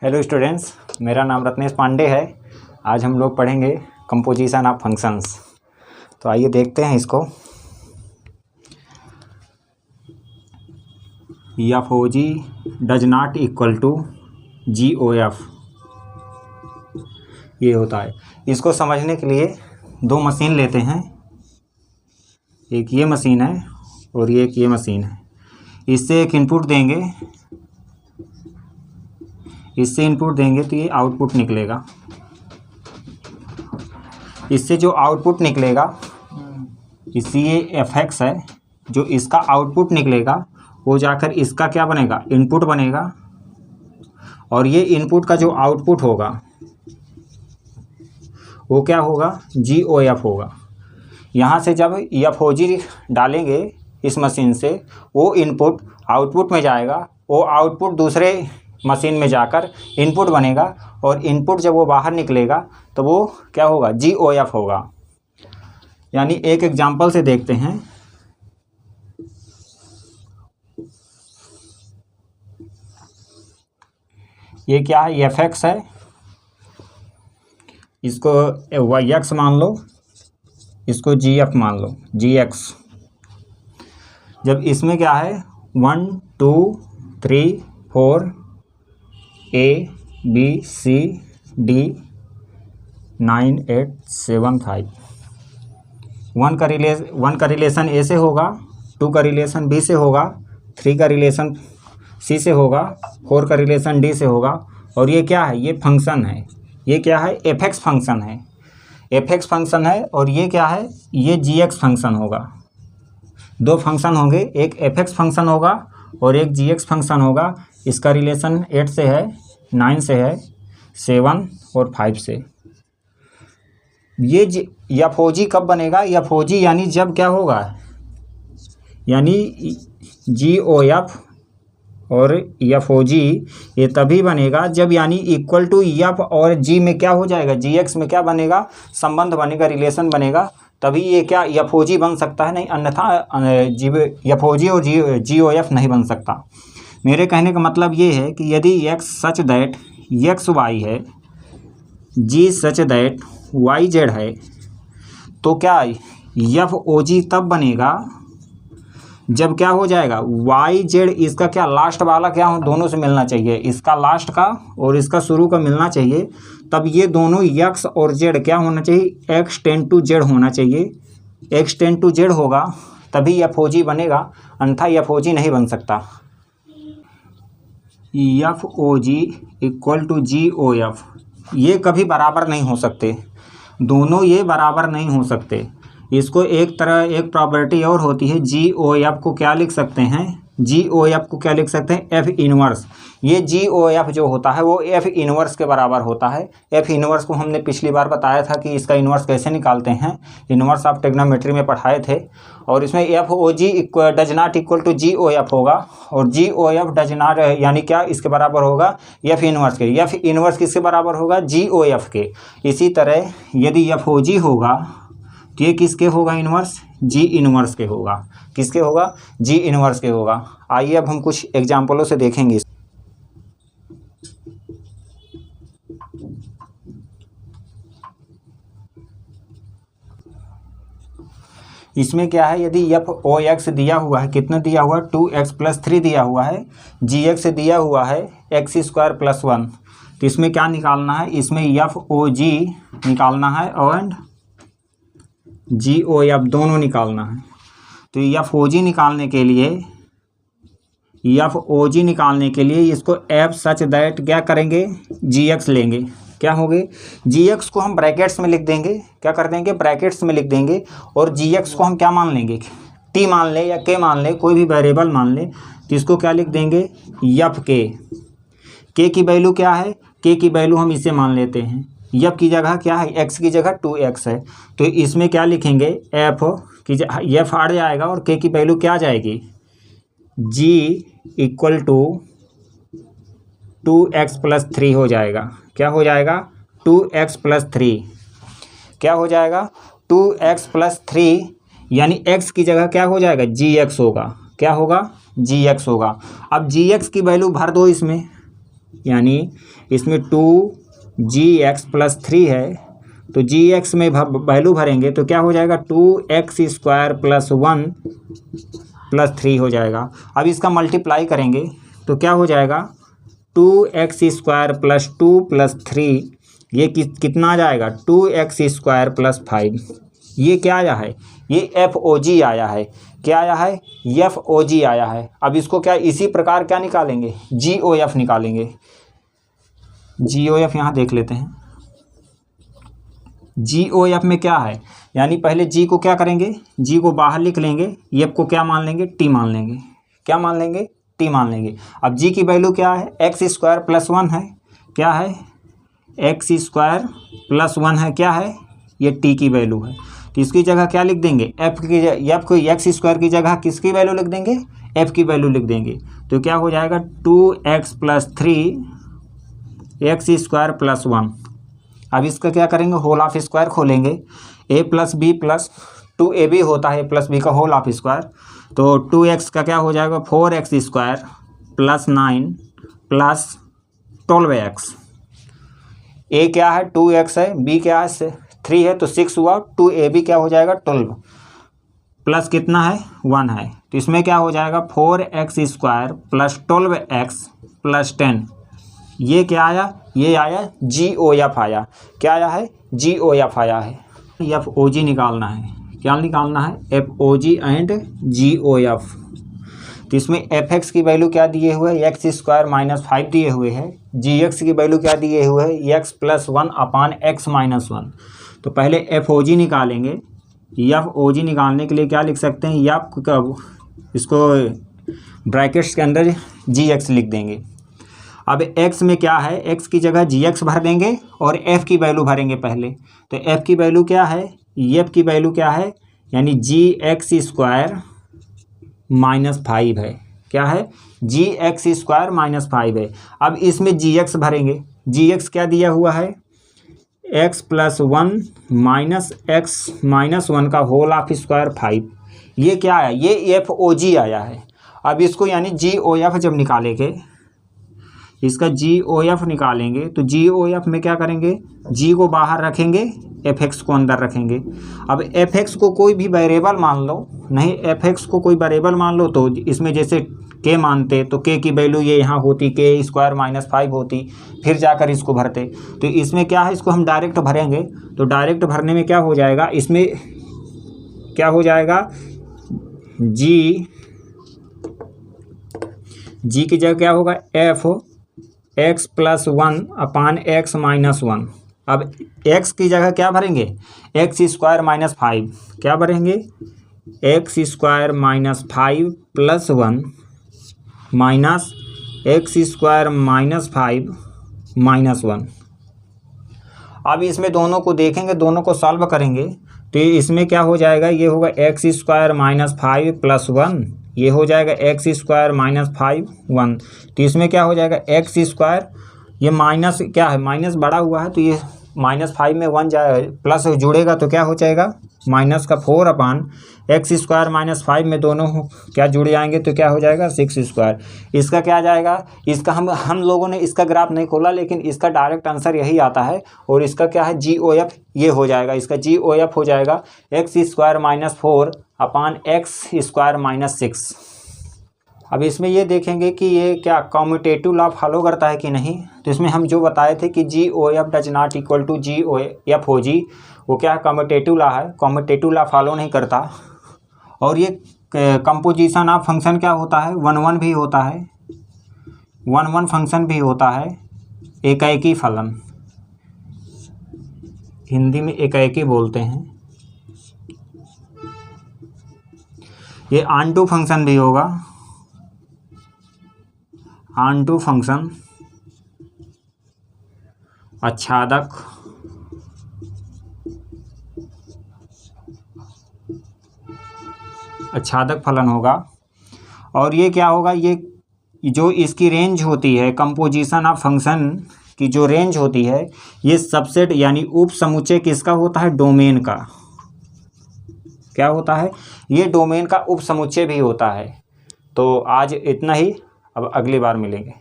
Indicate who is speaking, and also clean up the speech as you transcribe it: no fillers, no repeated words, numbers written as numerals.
Speaker 1: Hello students, मेरा नाम रत्नेश पांडे है। आज हम लोग पढ़ेंगे कंपोजिशन ऑफ फंक्शंस। तो आइए देखते हैं इसको। F O ji does not equal to ji O f, ये होता है। इसको समझने के लिए दो मशीन लेते हैं, एक ये मशीन है और एक ये मशीन है। इससे एक इनपुट देंगे, इससे इनपुट देंगे तो ये आउटपुट निकलेगा। इससे जो आउटपुट निकलेगा, इससे ये एफ एक्स है, जो इसका आउटपुट निकलेगा वो जाकर इसका क्या बनेगा, इनपुट बनेगा। और ये इनपुट का जो आउटपुट होगा वो क्या होगा, जी ओ एफ होगा। यहाँ से जब एफ ओ जी डालेंगे इस मशीन से, वो इनपुट आउटपुट में जाएगा, वो आउटपुट दूसरे मशीन में जाकर इनपुट बनेगा, और इनपुट जब वो बाहर निकलेगा तो वो क्या होगा, जी ओ एफ होगा। यानी एक एग्जांपल से देखते हैं। ये क्या है, एफ एक्स है, इसको वाई एक्स मान लो, इसको जी एफ मान लो, जी एक्स। जब इसमें क्या है 1 2 3 4 A B C D 9 8 7 5, 1 का रिलेशन A से होगा, 2 का रिलेशन B से होगा, 3 का रिलेशन C से होगा, 4 का रिलेशन D से होगा। और ये क्या है, ये फंक्शन है। ये क्या है, एफ एक्स फंक्शन है, एफ एक्स फंक्शन है। और ये क्या है, ये जी एक्स फंक्शन होगा। दो फंक्शन होंगे, एक एफ एक्स फंक्शन होगा और एक जी एक्स फंक्शन होगा। इसका रिलेशन 8 से है, 9 से है, 7 और 5 से। ये एफ ओ जी कब बनेगा, एफ ओ जी यानी जब क्या होगा, यानी जी ओ एफ और एफ ओ जी ये तभी बनेगा जब यानी इक्वल टू एफ और जी में क्या हो जाएगा, जी एक्स में क्या बनेगा, संबंध बनेगा, रिलेशन बनेगा। तभी ये क्या एफ ओ जी बन सकता है, नहीं अन्यथा एफ ओ जी और जी ओ एफ नहीं बन सकता। मेरे कहने का मतलब ये है कि यदि x such that x y है, g such that y z है, तो क्या एफ ओ जी तब बनेगा जब क्या हो जाएगा, वाई जेड इसका क्या लास्ट वाला क्या हो, दोनों से मिलना चाहिए, इसका लास्ट का और इसका शुरू का मिलना चाहिए। तब ये दोनों एक्स और जेड क्या होना चाहिए, एक्स टेंड टू जेड होना चाहिए। एक्स टेंड टू जेड होगा तभी एफ ओ जी बनेगा, अन्यथा एफ ओ जी नहीं बन सकता। F O g equal to ji O f, ये कभी बराबर नहीं हो सकते, दोनों ये बराबर नहीं हो सकते। इसको एक प्रॉपर्टी और होती है, जी ओ एफ को क्या लिख सकते हैं, जी ओ एफ को क्या लिख सकते हैं, एफ इनवर्स। ये जी ओ एफ जो होता है वो एफ इनवर्स के बराबर होता है। एफ इनवर्स को हमने पिछली बार बताया था कि इसका इनवर्स कैसे निकालते हैं, इनवर्स ऑफ ट्रिग्नोमेट्री में पढ़ाए थे। और इसमें F O ji does not equal to ji O F होगा, और G O F does not यानी क्या, इसके बराबर होगा एफ इनवर्स के। एफ इनवर्स किसके बराबर होगा, जी ओ एफ के। इसी तरह यदि एफ ओ जी होगा तो ये किसके होगा, इनवर्स, जी इनवर्स के होगा। किसके होगा, जी इनवर्स के होगा। आइए अब हम कुछ एग्जाम्पलों से देखेंगे। इसमें क्या है, यदि एफ ओ एक्स दिया हुआ है, कितना दिया हुआ है, 2x + 3 दिया हुआ है, जी एक्स दिया हुआ है x² + 1। तो इसमें क्या निकालना है, इसमें एफ ओ जी निकालना है और जी ओ एफ दोनों निकालना है। तो एफ ओ जी निकालने के लिए, एफ ओ जी निकालने के लिए इसको एफ सच दैट क्या करेंगे, जी एक्स लेंगे। क्या होंगे, जी एक्स को हम ब्रैकेट्स में लिख देंगे, क्या कर देंगे, ब्रैकेट्स में लिख देंगे। और जी एक्स को हम क्या मान लेंगे, टी मान ले या के मान ले, कोई भी वेरिएबल मान ले। तो इसको क्या लिख देंगे, एफ के की वैल्यू क्या है, के की वैल्यू हम इसे मान लेते हैं। एफ की जगह क्या है, एक्स की जगह 2x है। तो इसमें क्या लिखेंगे, एफ की एफ हट जाएगा और के की वैल्यू क्या आ जाएगी, जी इक्वल टू 2x + 3 हो जाएगा। क्या हो जाएगा, 2x + 3 क्या हो जाएगा, 2x + 3 यानी x की जगह क्या हो जाएगा, जी एक्स होगा। क्या होगा, जी एक्स होगा। अब जी एक्स की वैल्यू भर दो इसमें, यानी इसमें 2gx+3 है, तो gx में वैल्यू भरेंगे तो क्या हो जाएगा 2x² + 1 + 3 हो जाएगा। अब इसका मल्टीप्लाई करेंगे तो क्या हो जाएगा 2x² + 2 + 3, ये कितना आ जाएगा 2x² + 5। ये क्या आया है, ये FOG आया है। क्या आया है, FOG आया है। अब इसको क्या इसी प्रकार क्या निकालेंगे, GOF निकालेंगे। GOF यहाँ देख लेते हैं। GOF में क्या है, यानी पहले G को क्या करेंगे, G को बाहर लिख लेंगे, F को क्या मान लेंगे, T मान लेंगे। क्या मान लेंगे, T मान लेंगे। अब G की वैल्यू क्या है, x² + 1 है। क्या है, x² + 1 है। क्या है, ये T की वैल्यू है। तो इसकी जगह क्या लिख देंगे, F को x² की जगह किसकी वैल्यू लिख देंगे, F की वैल्यू लिख देंगे। तो क्या हो जाएगा 2x + 3 x² + 1। अब इसका क्या करेंगे, होल ऑफ स्क्वायर खोलेंगे, a + b + 2ab होता है a + b का होल ऑफ स्क्वायर। तो 2x का क्या हो जाएगा 4x² + 9 + 12x। a क्या है 2x है, b क्या है 3 है, तो 6 हुआ। 2ab क्या हो जाएगा 12 प्लस कितना है 1 है। तो इसमें क्या हो जाएगा 4x² + 12x + 10। ये क्या आया, ये आया GOF आया। क्या आया है, GOF आया है। FOG निकालना है। क्या निकालना है, FOG एंड GOF। तो इसमें fx की वैल्यू क्या दिए हुए है, x² - 5 दिए हुए है। gx की वैल्यू क्या दिए हुए है, x + 1/x - 1। तो पहले FOG निकालेंगे। FOG निकालने के लिए क्या लिख सकते हैं, या इसको ब्रैकेट्स के अंदर gx लिख देंगे। अब x में क्या है, x की जगह gx भर देंगे और f की वैल्यू भरेंगे पहले। तो f की वैल्यू क्या है, f की वैल्यू क्या है, यानी gx² - 5 है। क्या है, gx² - 5 है। अब इसमें gx भरेंगे। gx क्या दिया हुआ है, x + 1 - x - 1 का होल ऑफ स्क्वायर 5। ये क्या आया, ये FOG आया है। अब इसको यानी GOF जब निकालेंगे, इसका GOF निकालेंगे तो GOF में क्या करेंगे, G को बाहर रखेंगे, fx को अंदर रखेंगे। अब fx को कोई भी वेरिएबल मान लो, नहीं fx को कोई वेरिएबल मान लो, तो इसमें जैसे k मानते तो k की वैल्यू ये यहाँ होती, k² - 5 होती, फिर जाकर इसको भरते। तो इसमें क्या है, इसको हम डायरेक्ट भरेंगे। तो डायरेक्ट भरने में क्या हो जाएगा, इसमें क्या हो जाएगा, G की जगह क्या होगा, x + 1/x - 1। अब x की जगह क्या भरेंगे, x² - 5। क्या भरेंगे, x² - 5 + 1 - x² - 5 - 1। अब इसमें दोनों को देखेंगे, दोनों को सॉल्व करेंगे तो इसमें क्या हो जाएगा, ये होगा x² - 5 + 1, ये हो जाएगा x² - 5 1। तो इसमें क्या हो जाएगा x², ये माइनस क्या है, माइनस बड़ा हुआ है तो ये -5 में 1 जाए प्लस जुड़ेगा तो क्या हो जाएगा -4/x² - 5 में दोनों क्या जुड़ जाएंगे तो क्या हो जाएगा 6²। इसका क्या जाएगा, इसका हम लोगों ने इसका ग्राफ नहीं खोला, लेकिन इसका डायरेक्ट आंसर यही आता है। और इसका क्या है GOF, ये हो जाएगा, इसका GOF हो जाएगा x² - 4/x² - 6। अब इसमें ये देखेंगे कि ये क्या कम्यूटेटिव लॉ फॉलो करता है कि नहीं। तो इसमें हम जो बताए थे कि GOF does not equal to FOG, वो क्या है कम्यूटेटिव लॉ है, कम्यूटेटिव लॉ फॉलो नहीं करता। और ये कंपोजिशन ऑफ फंक्शन क्या होता है, 1 भी होता है, 1 फंक्शन भी होता है, एकाएकी फलन, हिंदी में एकाएकी बोलते हैं। ये ऑनटू फंक्शन भी होगा, ऑनटू फंक्शन, आच्छादक, आच्छादक फलन होगा। और ये क्या होगा, ये जो इसकी रेंज होती है, कंपोजिशन ऑफ फंक्शन की जो रेंज होती है, ये सबसेट यानी उप समुच्चय किसका होता है, डोमेन का। क्या होता है, ये डोमेन का उप समुच्चय भी होता है। तो आज इतना ही, अब अगली बार मिलेंगे।